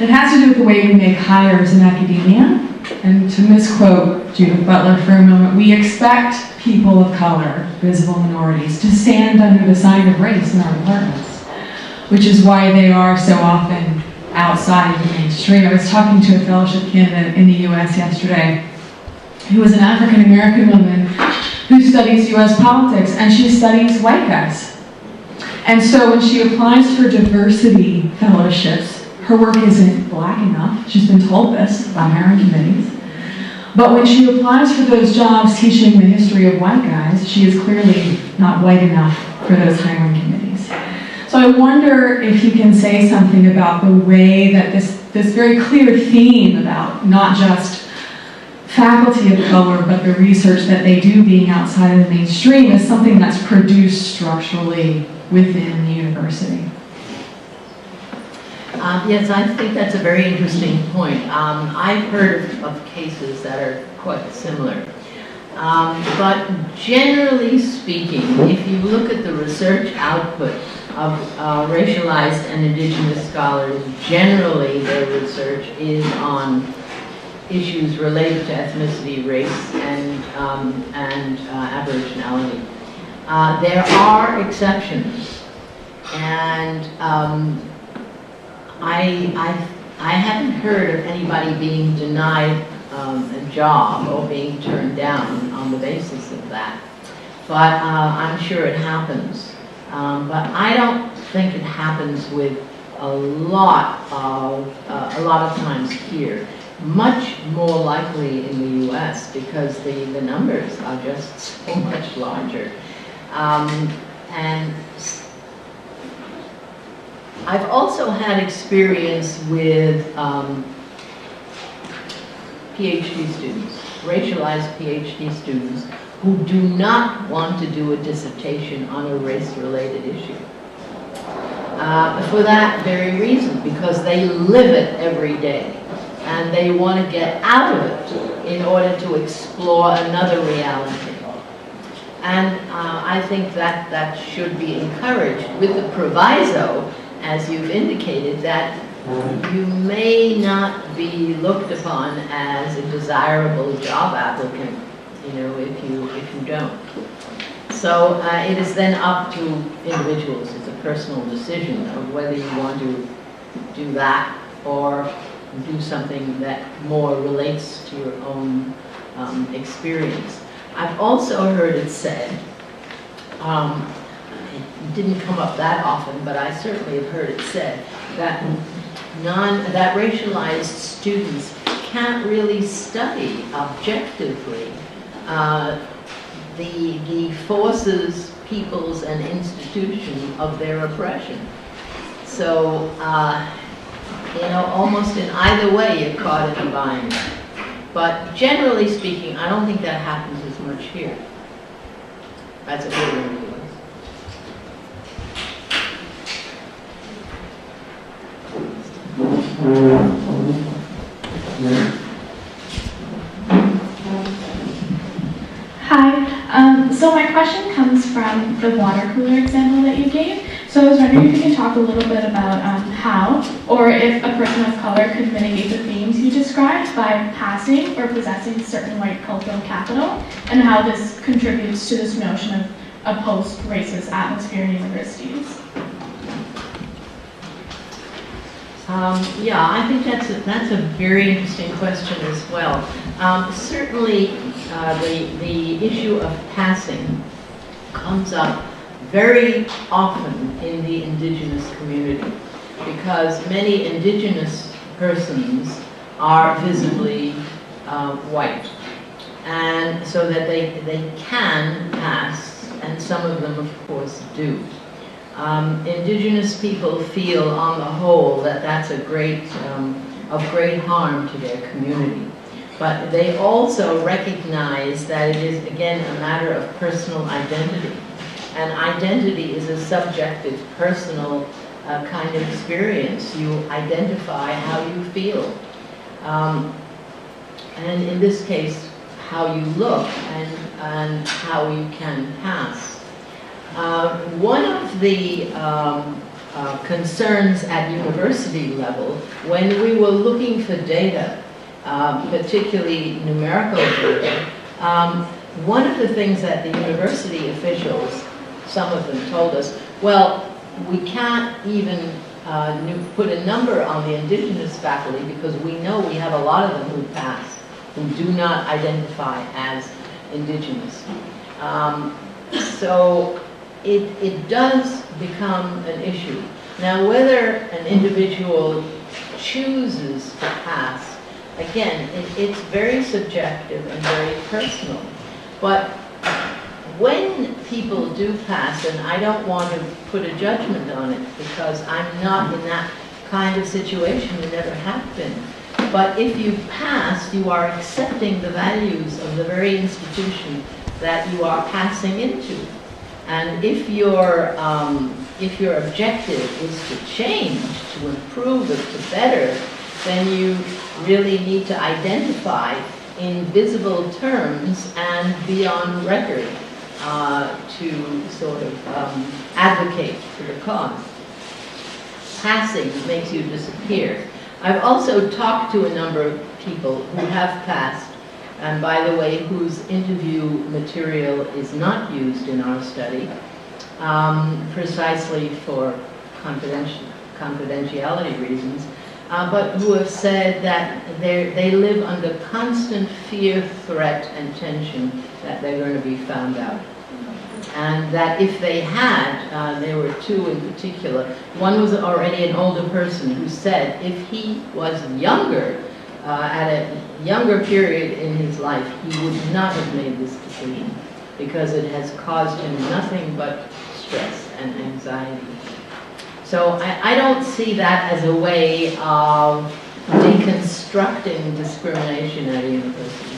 It has to do with the way we make hires in academia. And to misquote Judith Butler for a moment, we expect people of color, visible minorities, to stand under the sign of race in our departments, which is why they are so often outside the mainstream. I was talking to a fellowship candidate in the US yesterday who was an African American woman who studies US politics, and she studies white guys. And so when she applies for diversity fellowships, her work isn't black enough. She's been told this by hiring committees. But when she applies for those jobs teaching the history of white guys, she is clearly not white enough for those hiring committees. So I wonder if you can say something about the way that this very clear theme about not just faculty of color, but the research that they do being outside of the mainstream is something that's produced structurally within the university. Yes, I think that's a very interesting point. I've heard of cases that are quite similar. But generally speaking, if you look at the research output of racialized and indigenous scholars, generally their research is on issues related to ethnicity, race, and Aboriginality. There are exceptions, and I haven't heard of anybody being denied a job or being turned down on the basis of that. But I'm sure it happens. But I don't think it happens with a lot of times here. Much more likely in the US because the numbers are just so much larger. And I've also had experience with PhD students, racialized PhD students, who do not want to do a dissertation on a race-related issue. For that very reason, because they live it every day, and they want to get out of it in order to explore another reality. And I think that should be encouraged with the proviso, as you've indicated, that you may not be looked upon as a desirable job applicant, you know, if you don't. So it is then up to individuals. It's a personal decision of whether you want to do that or do something that more relates to your own experience. I've also heard it said, it didn't come up that often, but I certainly have heard it said, that that racialized students can't really study objectively the forces, peoples, and institutions of their oppression. So, you know, almost in either way you're caught in a bind. But generally speaking, I don't think that happens as much here. That's a good one. Hi. So my question comes from the water cooler example that you gave. So I was wondering if you could talk a little bit about how, or if a person of color could mitigate the themes you described by passing or possessing certain white cultural capital, and how this contributes to this notion of a post-racist atmosphere in universities. Yeah, I think that's a very interesting question as well. Certainly, the issue of passing comes up very often in the indigenous community because many indigenous persons are visibly white, and so that they can pass, and some of them, of course, do. Indigenous people feel, on the whole, that that's of great harm to their community. But they also recognize that it is, again, a matter of personal identity. And identity is a subjective, personal kind of experience. You identify how you feel. And in this case, how you look and how you can pass. One of the concerns at university level, when we were looking for data, particularly numerical data, one of the things that the university officials, some of them told us, well, we can't even put a number on the Indigenous faculty because we know we have a lot of them who pass, who do not identify as Indigenous. So it does become an issue. Now, whether an individual chooses to pass, again, it's very subjective and very personal. But when people do pass, and I don't want to put a judgment on it because I'm not in that kind of situation, and never have been. But if you pass, you are accepting the values of the very institution that you are passing into. And if your objective is to change, to improve it, to better, then you really need to identify in visible terms and be on record to sort of advocate for the cause. Passing makes you disappear. I've also talked to a number of people who have passed, and by the way, whose interview material is not used in our study, precisely for confidentiality reasons, but who have said that they live under constant fear, threat, and tension that they're going to be found out. And that if they had, there were two in particular, one was already an older person who said if he was younger, at a younger period in his life, he would not have made this decision because it has caused him nothing but stress and anxiety. So I don't see that as a way of deconstructing discrimination at a university.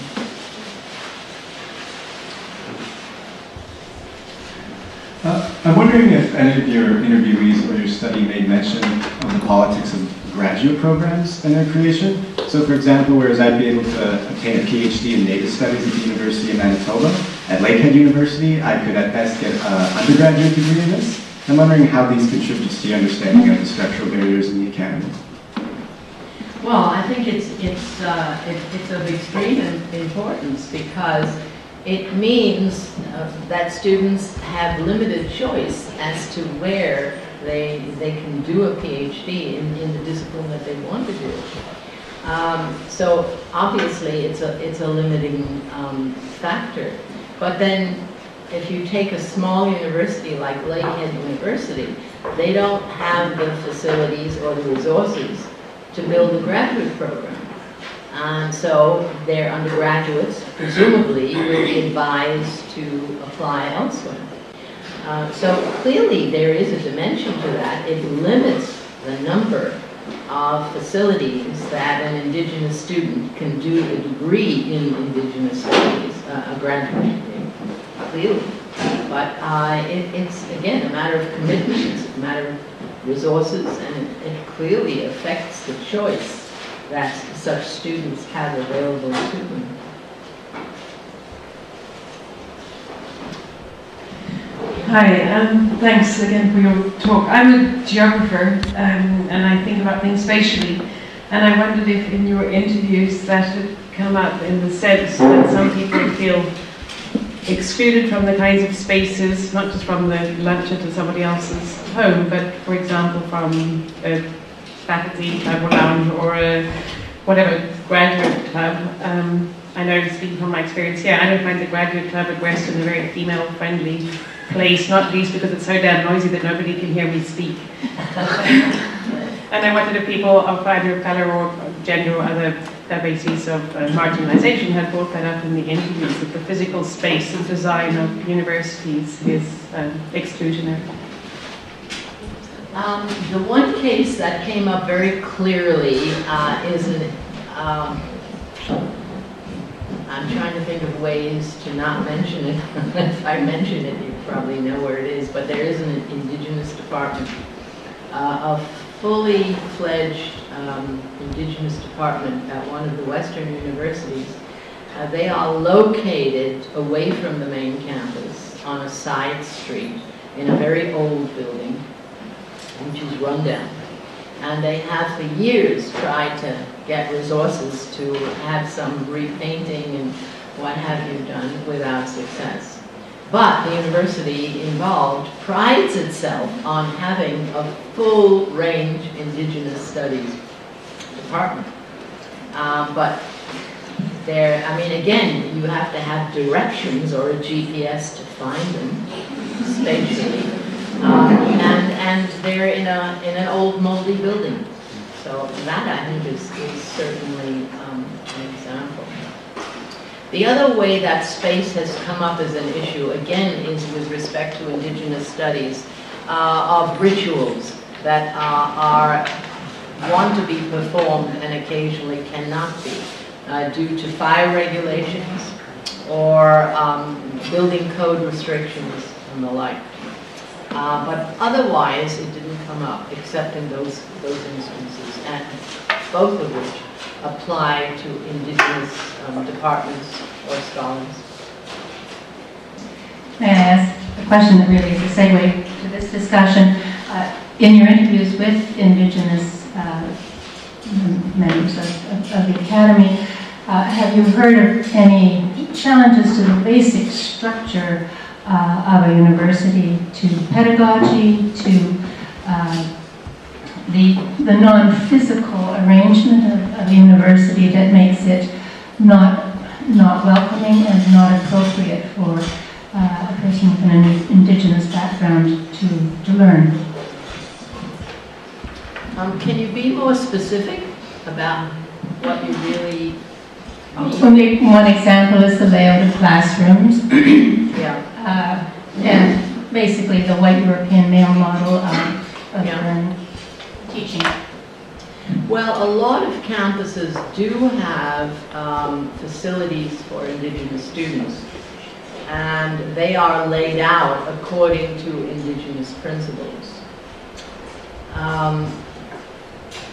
I'm wondering if any of your interviewees or your study made mention of the politics of graduate programs and their creation. So for example, whereas I'd be able to obtain a PhD in Native Studies at the University of Manitoba, at Lakehead University, I could at best get an undergraduate degree in this. I'm wondering how these contributes to your understanding of the structural barriers in the academy. Well, I think it's of extreme importance because it means that students have limited choice as to where they can do a PhD in the discipline that they want to do. So obviously it's a limiting factor. But then if you take a small university like Lakehead University, they don't have the facilities or the resources to build a graduate program. And so their undergraduates, presumably, will be advised to apply elsewhere. So clearly there is a dimension to that. It limits the number of facilities that an Indigenous student can do a degree in Indigenous studies, a graduate degree, clearly. But it's, again, a matter of commitment, it's a matter of resources, and it clearly affects the choice that such students have available to them. Hi, thanks again for your talk. I'm a geographer and I think about things spatially, and I wondered if in your interviews that had come up in the sense that some people feel excluded from the kinds of spaces, not just from the lunch to somebody else's home, but for example from a faculty club or lounge or a whatever graduate club. I know, speaking from my experience here, I don't find the graduate club at Western a very female-friendly place, not least because it's so damn noisy that nobody can hear me speak. And I wondered if people of either colour or gender or other bases of marginalisation had brought that up in the interviews, that the physical space and design of universities is exclusionary. The one case that came up very clearly is I'm trying to think of ways to not mention it. If I mention it, you probably know where it is, but there is an Indigenous department, a fully fledged Indigenous department at one of the Western universities. They are located away from the main campus on a side street in a very old building, which is run down. And they have for years tried to get resources to have some repainting and what have you done without success. But the university involved prides itself on having a full range Indigenous studies department. But there, I mean, again, you have to have directions or a GPS to find them spatially. And they're in an old moldy building. So that, I think, is certainly an example. The other way that space has come up as an issue, again, is with respect to Indigenous studies of rituals that want to be performed and occasionally cannot be due to fire regulations or building code restrictions and the like. But otherwise, it didn't come up, except in those instances, and both of which apply to Indigenous departments or scholars. May I ask a question that really is a segue to this discussion? In your interviews with Indigenous members of the Academy, have you heard of any challenges to the basic structure of a university, to pedagogy, to the non-physical arrangement of a university that makes it not welcoming and not appropriate for a person with an Indigenous background to learn? Can you be more specific about what you really mean? One example is the layout of classrooms. Yeah. And basically the white European male model of learning, teaching. Well, a lot of campuses do have facilities for Indigenous students, and they are laid out according to Indigenous principles.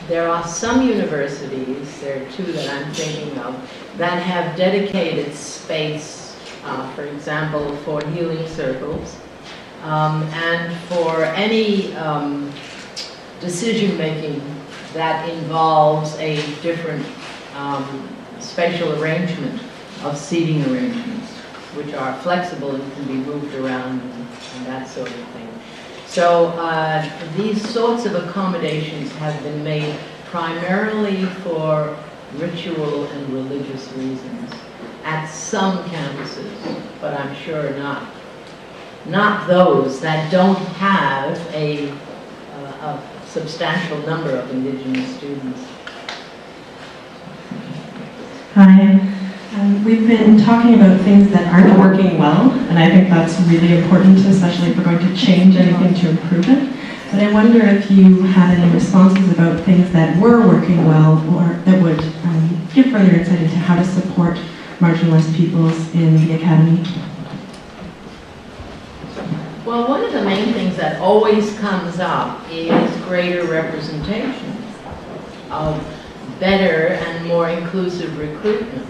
There are some universities, there are two that I'm thinking of, that have dedicated space, for example, for healing circles, and for any decision-making that involves a different spatial arrangement of seating arrangements, which are flexible and can be moved around and that sort of thing. So these sorts of accommodations have been made primarily for ritual and religious reasons at some campuses, but I'm sure not those that don't have a substantial number of Indigenous students. Hi. We've been talking about things that aren't working well, and I think that's really important, especially if we're going to change anything to improve it. But I wonder if you had any responses about things that were working well, or that would give further insight into how to support marginalized peoples in the Academy. Well, one of the main things that always comes up is greater representation of better and more inclusive recruitment.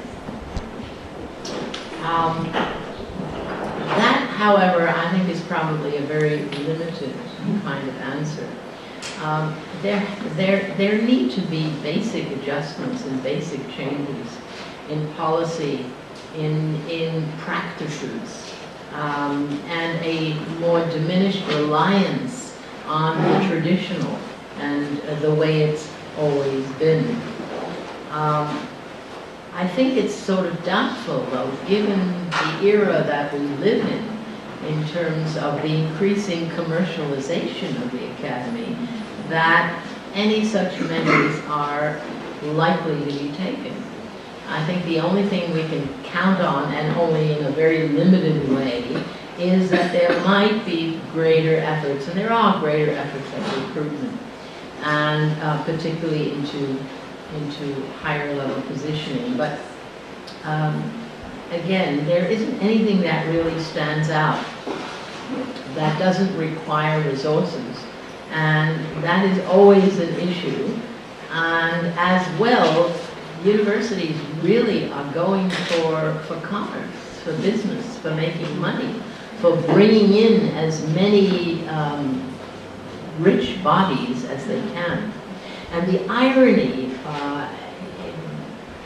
That, however, I think is probably a very limited kind of answer. There need to be basic adjustments and basic changes in policy, in practices, and a more diminished reliance on the traditional and the way it's always been. I think it's sort of doubtful, though, given the era that we live in terms of the increasing commercialization of the Academy, that any such measures are likely to be taken. I think the only thing we can count on, and only in a very limited way, is that there might be greater efforts, and there are greater efforts at recruitment, and particularly into higher level positioning. But again, there isn't anything that really stands out that doesn't require resources. And that is always an issue. And as well, universities really are going for commerce, for business, for making money, for bringing in as many rich bodies as they can. And the irony,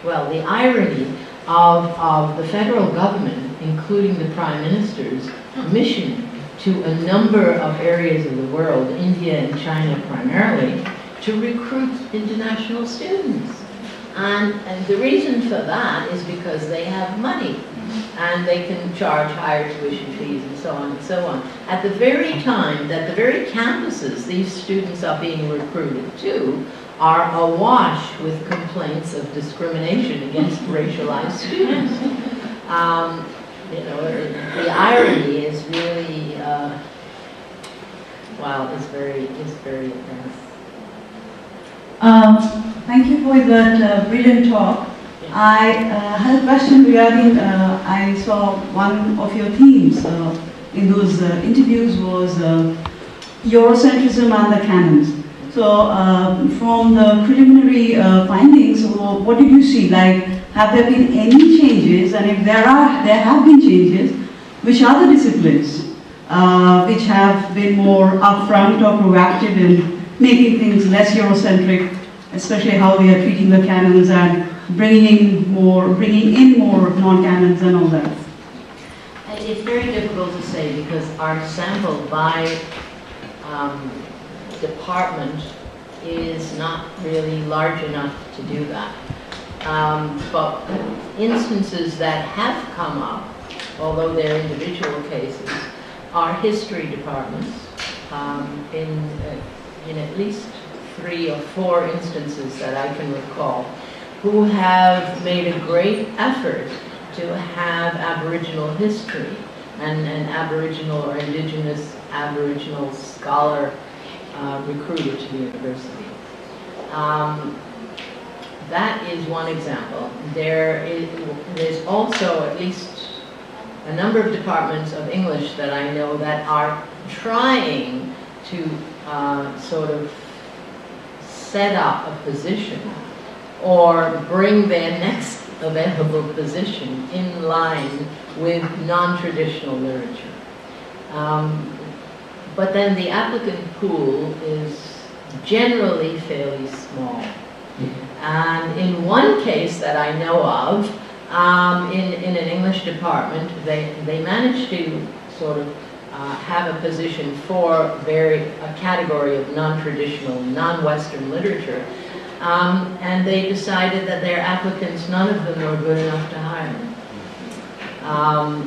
the irony of the federal government, including the Prime Minister's mission to a number of areas of the world, India and China primarily, to recruit international students. And the reason for that is because they have money and they can charge higher tuition fees and so on and so on. At the very time that the very campuses these students are being recruited to are awash with complaints of discrimination against racialized students. The irony is really, is very intense. Thank you for that brilliant talk. I had a question regarding, I saw one of your themes in those interviews was Eurocentrism and the canons. So from the preliminary findings, what did you see? Like, have there been any changes? And if there have been changes, which are the disciplines which have been more upfront or proactive in making things less Eurocentric, especially how they are treating the canons and bringing in more non-canons and all that? It's very difficult to say because our sample by department is not really large enough to do that. But instances that have come up, although they're individual cases, are history departments in at least 3 or 4 instances that I can recall, who have made a great effort to have Aboriginal history and an Aboriginal or Indigenous Aboriginal scholar recruited to the university. That is one example. There's also at least a number of departments of English that I know that are trying to sort of set up a position or bring their next available position in line with non-traditional literature. But then the applicant pool is generally fairly small. And in one case that I know of, in an English department, they managed to sort of have a position for a category of non-traditional, non-Western literature. And they decided that their applicants, none of them were good enough to hire them.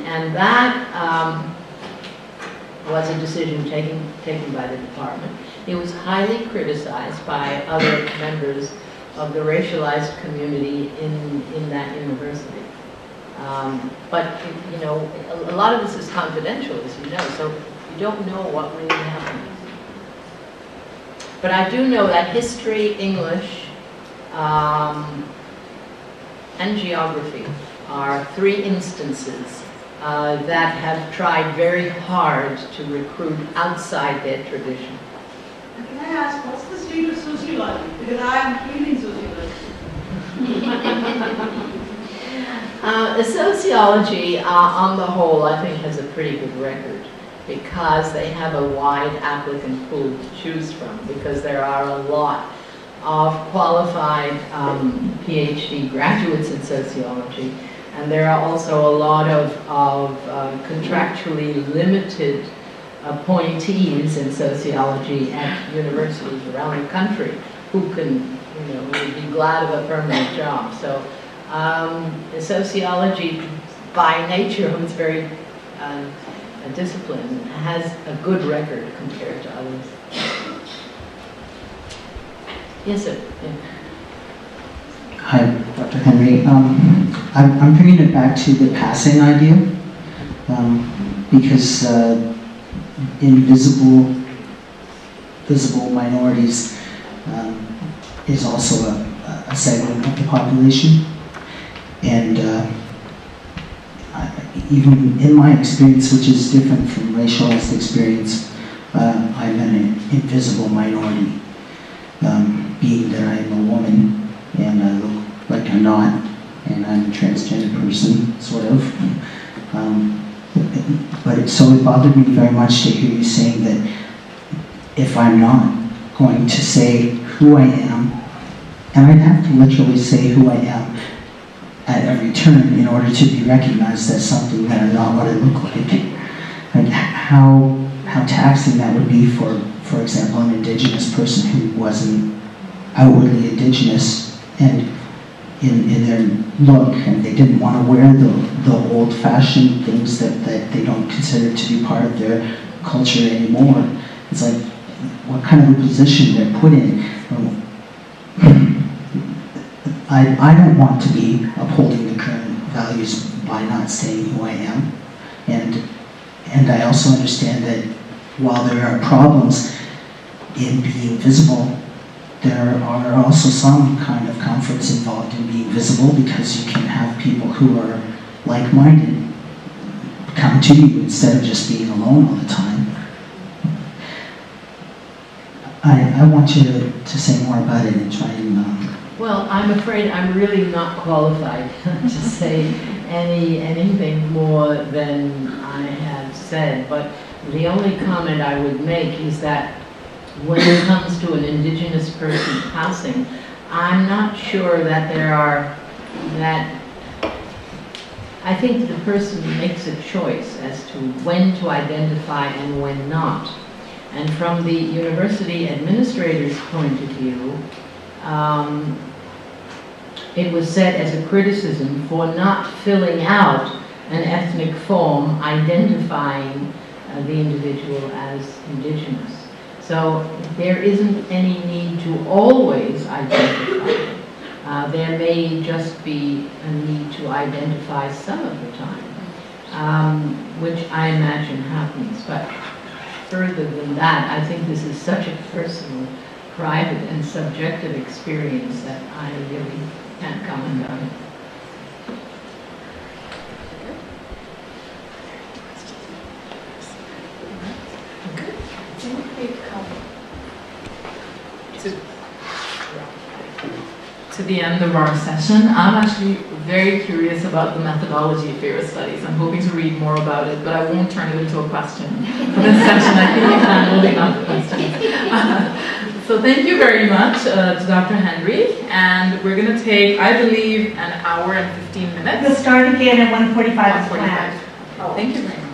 And that was a decision taken by the department. It was highly criticized by other members of the racialized community in that university. But, you know, a lot of this is confidential, as you know, so you don't know what really happened. But I do know that history, English, and geography are 3 instances that have tried very hard to recruit outside their tradition. Can I ask, what's the state of sociology? Because I am feeling sociology. Sociology, on the whole, I think has a pretty good record because they have a wide applicant pool to choose from, because there are a lot of qualified PhD graduates in sociology, and there are also a lot of contractually limited appointees in sociology at universities around the country who can, you know, who would be glad of a permanent job. So sociology, by nature, who's very disciplined, has a good record compared to others. Yes, sir. Yeah. Hi, Dr. Henry. I'm bringing it back to the passing idea, because invisible minorities is also a segment of the population, and even in my experience, which is different from racialized experience, I'm an invisible minority, being that I'm a woman and I look like I'm not, and I'm a transgender person, sort of. So it bothered me very much to hear you saying that if I'm not going to say who I am, and I'd have to literally say who I am at every turn in order to be recognized as something that I'm not what I look like how taxing that would be for example, an Indigenous person who wasn't outwardly Indigenous and in their look, and they didn't want to wear the old-fashioned things that they don't consider to be part of their culture anymore. It's like, what kind of a position they're put in. I don't want to be upholding the current values by not saying who I am. And I also understand that while there are problems in being visible, there are also some kind of comforts involved in being visible, because you can have people who are like-minded come to you instead of just being alone all the time. I want you to say more about it and try and... Well, I'm afraid I'm really not qualified to say anything more than I have said, but the only comment I would make is that when it comes to an Indigenous person passing, I'm not sure that I think the person makes a choice as to when to identify and when not. And from the university administrator's point of view, it was said as a criticism for not filling out an ethnic form identifying the individual as Indigenous. So there isn't any need to always identify. There may just be a need to identify some of the time, which I imagine happens. But further than that, I think this is such a personal, private, and subjective experience that I really can't comment on it. To the end of our session, I'm actually very curious about the methodology of your studies. I'm hoping to read more about it, but I won't turn it into a question. For this session, I think we've handled enough questions. So thank you very much to Dr. Henry, and we're going to take, I believe, an hour and 15 minutes. We'll start again at 1:45 as planned. Thank you very much.